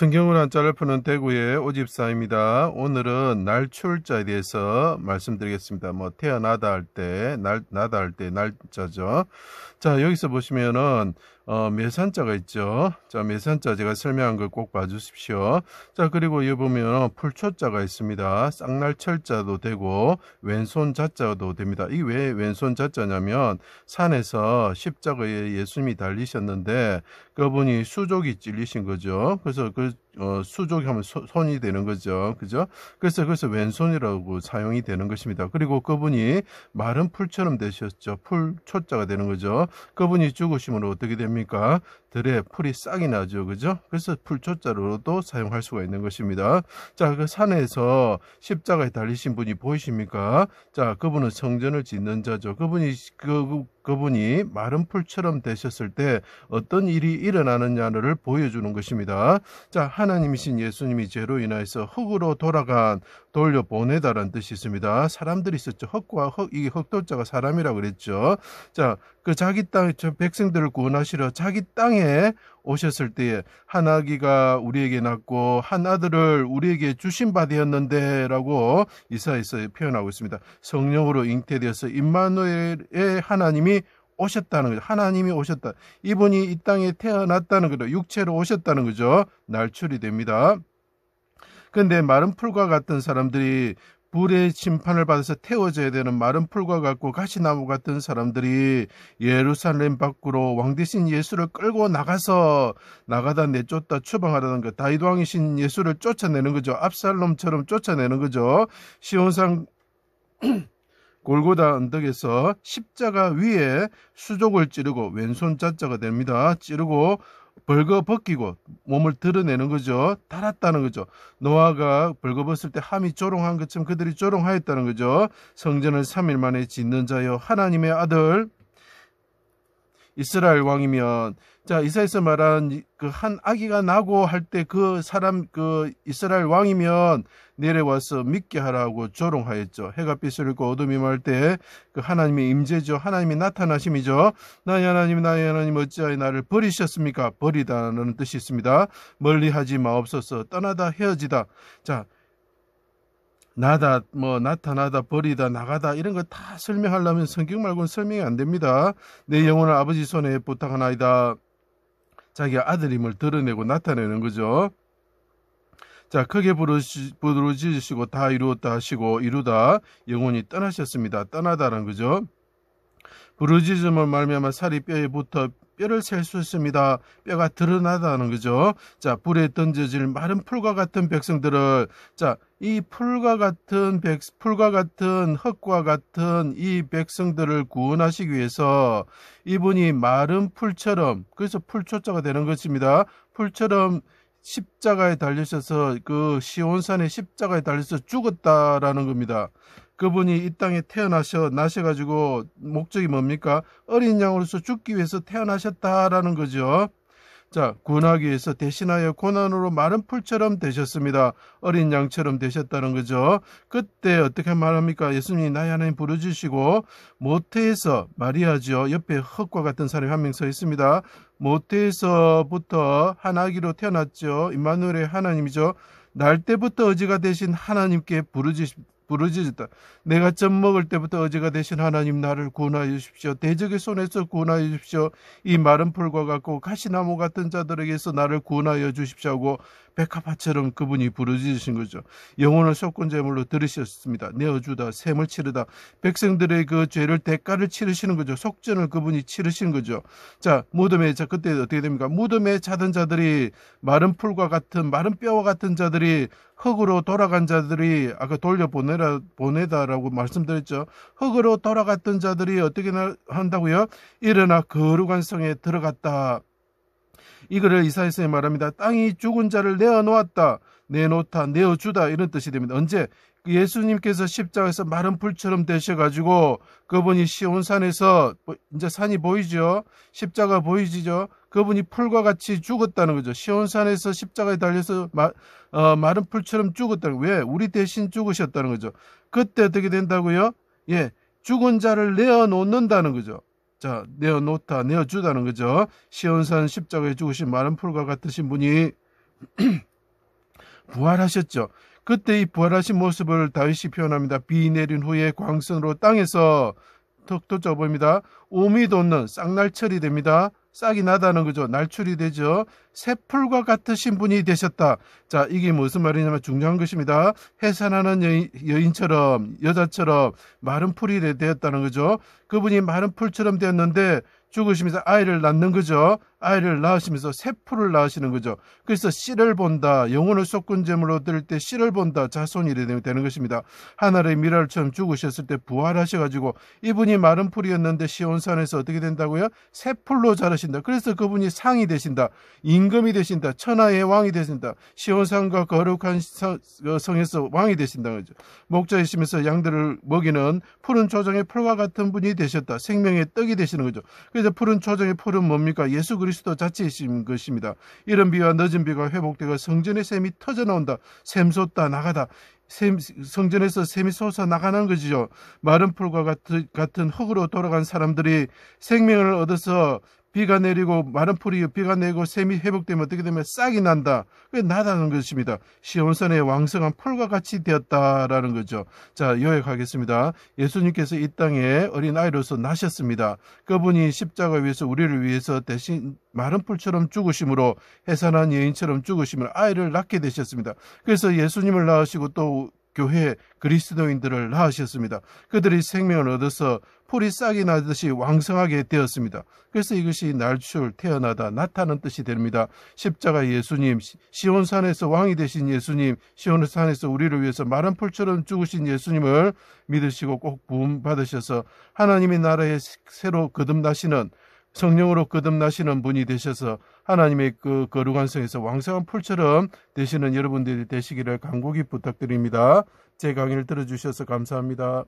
성경을 한자를 푸는 대구의 오집사입니다. 오늘은 날출자에 대해서 말씀드리겠습니다. 태어나다 할 때, 나다 할 때 날짜죠. 자, 여기서 보시면은 매산자가 있죠. 자, 매산자 제가 설명한 걸 꼭 봐주십시오. 자, 그리고 여기 보면 풀초자가 있습니다. 쌍날철자도 되고 왼손 자자도 됩니다. 이 왜 왼손 자자냐면 산에서 십자가에 예수님이 달리셨는데 그분이 수족이 찔리신 거죠. 그래서 수족이 하면 손이 되는 거죠. 그죠? 그래서 왼손이라고 사용이 되는 것입니다. 그리고 그분이 마른 풀처럼 되셨죠. 풀초자가 되는 거죠. 그분이 죽으시면 어떻게 됩니까? 들에 풀이 싹이 나죠. 그죠? 그래서 풀초자로도 사용할 수가 있는 것입니다. 자, 그 산에서 십자가에 달리신 분이 보이십니까? 자, 그분은 성전을 짓는 자죠. 그분이 마른 풀처럼 되셨을 때 어떤 일이 일어나느냐를 보여주는 것입니다. 자, 하나님이신 예수님이 죄로 인하여서 흙으로 돌려보내다라는 뜻이 있습니다. 사람들이 있었죠. 이 흙도자가 사람이라고 그랬죠. 자, 자기 땅, 백성들을 구원하시러 자기 땅에 오셨을 때에 한 아기가 우리에게 낳고 한 아들을 우리에게 주신 바 되었는데 라고 이사야에서 표현하고 있습니다. 성령으로 잉태되어서 임마누엘의 하나님이 오셨다는 거죠. 하나님이 오셨다. 이분이 이 땅에 태어났다는 거죠. 육체로 오셨다는 거죠. 날출이 됩니다. 그런데 마른 풀과 같은 사람들이 불의 심판을 받아서 태워져야 되는 마른 풀과 같고 가시나무 같은 사람들이 예루살렘 밖으로 왕 대신 예수를 끌고 나가다 내쫓다 추방하라는 것. 다윗 왕이신 예수를 쫓아내는 거죠. 압살롬처럼 쫓아내는 거죠. 시온산 골고다 언덕에서 십자가 위에 수족을 찌르고 왼손 자자가 됩니다. 찌르고 벌거벗기고 몸을 드러내는 거죠. 달았다는 거죠. 노아가 벌거벗을 때 함이 조롱한 것처럼 그들이 조롱하였다는 거죠. 성전을 3일 만에 짓는 자여 하나님의 아들 이스라엘 왕이면, 자, 이사야에서 말한 그 한 아기가 나고 할 때 이스라엘 왕이면 내려와서 믿게 하라고 조롱하였죠. 해가 빛을 잃고 어둠이 말 때 하나님의 임재죠. 하나님이 나타나심이죠. 나의 하나님 어찌하여 나를 버리셨습니까? 버리다는 뜻이 있습니다. 멀리하지 마옵소서. 떠나다 헤어지다. 자, 나타나다, 버리다, 나가다, 이런 거 다 설명하려면 성경 말고는 설명이 안 됩니다. 내 영혼을 아버지 손에 부탁하나이다. 자기가 아들임을 드러내고 나타내는 거죠. 자, 크게 부르짖으시고 다 이루었다 하시고 이루다 영혼이 떠나셨습니다. 떠나다라는 거죠. 부르짖음을 말미암아 살이 뼈에 붙어 뼈를 셀 수 있습니다. 뼈가 드러나다는 거죠. 자, 불에 던져질 마른 풀과 같은 백성들을, 자, 이 풀과 같은 흙과 같은 이 백성들을 구원하시기 위해서 이분이 마른 풀처럼, 그래서 풀초자가 되는 것입니다. 풀처럼 십자가에 달리셔서 시온산의 십자가에 달려서 죽었다라는 겁니다. 그분이 이 땅에 나셔가지고 목적이 뭡니까? 어린 양으로서 죽기 위해서 태어나셨다라는 거죠. 자, 구원하기 위해서 대신하여 고난으로 마른 풀처럼 되셨습니다. 어린 양처럼 되셨다는 거죠. 그때 어떻게 말합니까? 예수님이 나의 하나님 부르짖으시고 모태에서 마리아죠. 옆에 흙과 같은 사람이 한 명 서 있습니다. 모태에서부터 한 아기로 태어났죠. 임마누엘의 하나님이죠. 날 때부터 어지가 되신 하나님께 부르짖었다. 내가 젖 먹을 때부터 어제가 되신 하나님 나를 구원하여 주십시오. 대적의 손에서 구원하여 주십시오. 이 마른 풀과 같고 가시나무 같은 자들에게서 나를 구원하여 주십시오 하고 백합화처럼 그분이 부르짖으신 거죠. 영혼을 속건제물로 들으셨습니다. 내어주다, 셈을 치르다. 백성들의 그 죄를 대가를 치르시는 거죠. 속전을 그분이 치르시는 거죠. 자, 그때 어떻게 됩니까? 무덤에 자던 자들이 마른 풀과 같은, 마른 뼈와 같은 자들이, 흙으로 돌아간 자들이, 아까 보내다라고 말씀드렸죠. 흙으로 돌아갔던 자들이 어떻게 한다고요? 일어나 거룩한 성에 들어갔다. 이거를 이사야서에 말합니다. 땅이 죽은 자를 내어주다, 이런 뜻이 됩니다. 언제? 예수님께서 십자가에서 마른 풀처럼 되셔가지고 그분이 시온산에서, 이제 산이 보이죠? 십자가 보이시죠? 그분이 풀과 같이 죽었다는 거죠. 시온산에서 십자가에 달려서 마른 풀처럼 죽었다는 거예요. 왜? 우리 대신 죽으셨다는 거죠. 그때 어떻게 된다고요? 예, 죽은 자를 내어놓는다는 거죠. 자, 내어주다는 거죠. 시온산 십자가에 죽으신 마른 풀과 같으신 분이 부활하셨죠. 그때 이 부활하신 모습을 다윗이 표현합니다. 비 내린 후에 광선으로 땅에서 턱도 쪄 보입니다. 오미 돋는 쌍날철이 됩니다. 싹이 나다는 거죠. 날출이 되죠. 새풀과 같으신 분이 되셨다. 자, 이게 무슨 말이냐면 중요한 것입니다. 해산하는 여인처럼, 여자처럼 마른 풀이 되었다는 거죠. 그분이 마른 풀처럼 되었는데 죽으시면서 아이를 낳는 거죠. 아이를 낳으시면서 새풀을 낳으시는 거죠. 그래서 씨를 본다. 영혼을 속군 제물로 드릴 때 씨를 본다. 자손이 되는 것입니다. 하늘의 미랄처럼 죽으셨을 때 부활하셔가지고 이분이 마른 풀이었는데 시온산에서 어떻게 된다고요? 새풀로 자라신다. 그래서 그분이 상이 되신다. 임금이 되신다. 천하의 왕이 되신다. 시온산과 거룩한 성에서 왕이 되신다는 거죠. 목자이시면서 양들을 먹이는 푸른 조정의 풀과 같은 분이 되셨다. 생명의 떡이 되시는 거죠. 그래서 푸른 조정의 풀은 뭡니까? 예수 그리스도 자체이신 것입니다. 이른 비와 늦은 비가 회복되고 성전의 샘이 터져 나온다. 샘 솟다 나가다. 성전에서 샘이 솟아 나가는 거죠. 마른 풀과 같은 흙으로 돌아간 사람들이 생명을 얻어서 비가 내리고 마른 풀이 비가 내고 샘이 회복되면 어떻게 되면 싹이 난다. 그게 나다는 것입니다. 시온산의 왕성한 풀과 같이 되었다라는 거죠. 자, 요약하겠습니다. 예수님께서 이 땅에 어린 아이로서 나셨습니다. 그분이 십자가 위에서 우리를 위해서 대신 마른 풀처럼 죽으심으로 해산한 여인처럼 죽으심으로 아이를 낳게 되셨습니다. 그래서 예수님을 낳으시고 또 교회 그리스도인들을 낳으셨습니다. 그들이 생명을 얻어서 풀이 싹이 나듯이 왕성하게 되었습니다. 그래서 이것이 날출, 태어나다, 나타나는 뜻이 됩니다. 십자가 예수님, 시온산에서 왕이 되신 예수님, 시온산에서 우리를 위해서 마른 풀처럼 죽으신 예수님을 믿으시고 꼭 부음 받으셔서 하나님의 나라에 새로 거듭나시는 성령으로 거듭나시는 분이 되셔서 하나님의 그 거룩한 성에서 왕성한 풀처럼 되시는 여러분들이 되시기를 간곡히 부탁드립니다. 제 강의를 들어주셔서 감사합니다.